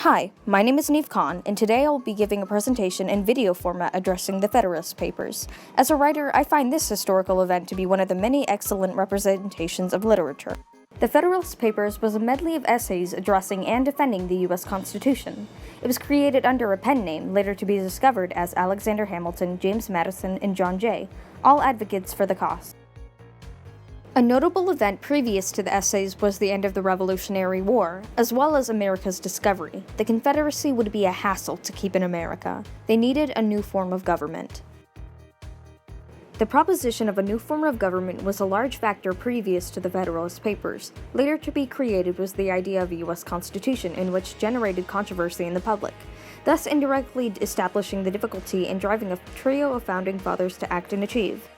Hi, my name is Neve Khan, and today I will be giving a presentation in video format addressing the Federalist Papers. As a writer, I find this historical event to be one of the many excellent representations of literature. The Federalist Papers was a medley of essays addressing and defending the U.S. Constitution. It was created under a pen name, later to be discovered as Alexander Hamilton, James Madison, and John Jay, all advocates for the cause. A notable event previous to the essays was the end of the Revolutionary War, as well as America's discovery. The Confederacy would be a hassle to keep in America. They needed a new form of government. The proposition of a new form of government was a large factor previous to the Federalist Papers. Later to be created was the idea of a U.S. Constitution, in which generated controversy in the public, thus indirectly establishing the difficulty in driving a trio of founding fathers to act and achieve.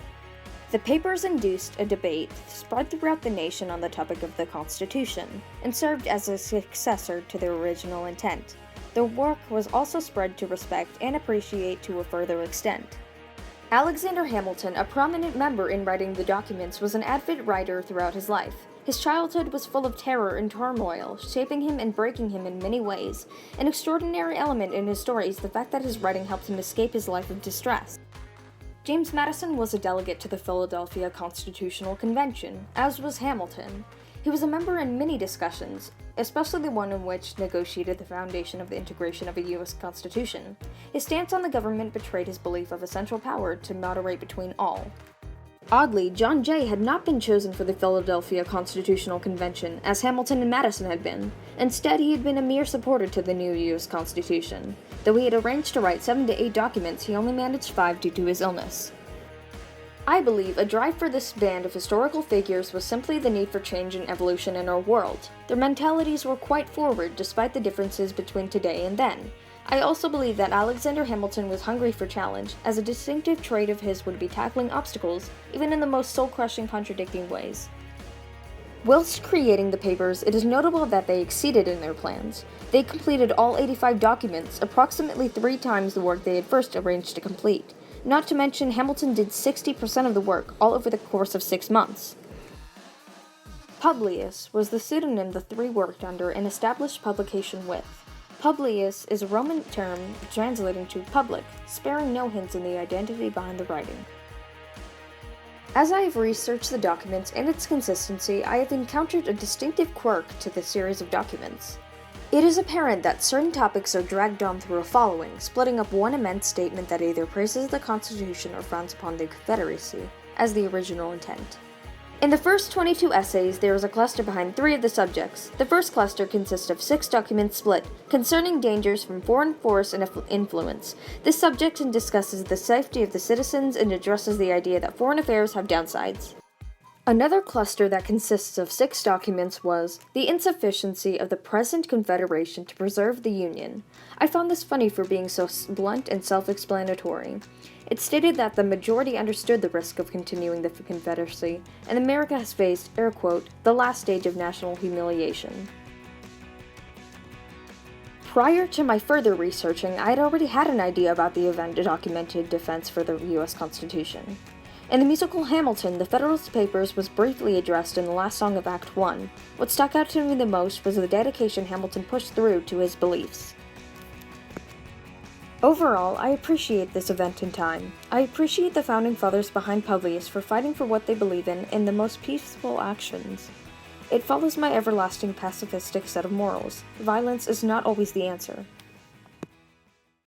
The papers induced a debate spread throughout the nation on the topic of the Constitution, and served as a successor to their original intent. Their work was also spread to respect and appreciate to a further extent. Alexander Hamilton, a prominent member in writing the documents, was an avid writer throughout his life. His childhood was full of terror and turmoil, shaping him and breaking him in many ways. An extraordinary element in his story is the fact that his writing helped him escape his life of distress. James Madison was a delegate to the Philadelphia Constitutional Convention, as was Hamilton. He was a member in many discussions, especially the one in which negotiated the foundation of the integration of a U.S. Constitution. His stance on the government betrayed his belief of a central power to moderate between all. Oddly, John Jay had not been chosen for the Philadelphia Constitutional Convention, as Hamilton and Madison had been. Instead, he had been a mere supporter to the new U.S. Constitution. Though he had arranged to write 7 to 8 documents, he only managed 5 due to his illness. I believe a drive for this band of historical figures was simply the need for change and evolution in our world. Their mentalities were quite forward, despite the differences between today and then. I also believe that Alexander Hamilton was hungry for challenge, as a distinctive trait of his would be tackling obstacles, even in the most soul-crushing, contradicting ways. Whilst creating the papers, it is notable that they exceeded in their plans. They completed all 85 documents, approximately 3 times the work they had first arranged to complete. Not to mention, Hamilton did 60% of the work, all over the course of 6 months. Publius was the pseudonym the three worked under and established publication with. Publius is a Roman term translating to public, sparing no hints in the identity behind the writing. As I have researched the documents and its consistency, I have encountered a distinctive quirk to the series of documents. It is apparent that certain topics are dragged on through a following, splitting up one immense statement that either praises the Constitution or frowns upon the Confederacy, as the original intent. In the first 22 essays, there is a cluster behind 3 of the subjects. The first cluster consists of 6 documents split, concerning dangers from foreign force and influence. This subject discusses the safety of the citizens and addresses the idea that foreign affairs have downsides. Another cluster that consists of 6 documents was the insufficiency of the present Confederation to preserve the Union. I found this funny for being so blunt and self-explanatory. It stated that the majority understood the risk of continuing the Confederacy, and America has faced, air quote, the last stage of national humiliation. Prior to my further researching, I had already had an idea about the event-documented defense for the U.S. Constitution. In the musical Hamilton, the Federalist Papers was briefly addressed in the last song of Act 1. What stuck out to me the most was the dedication Hamilton pushed through to his beliefs. Overall, I appreciate this event in time. I appreciate the founding fathers behind Publius for fighting for what they believe in the most peaceful actions. It follows my everlasting pacifistic set of morals. Violence is not always the answer.